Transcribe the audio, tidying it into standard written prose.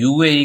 UAE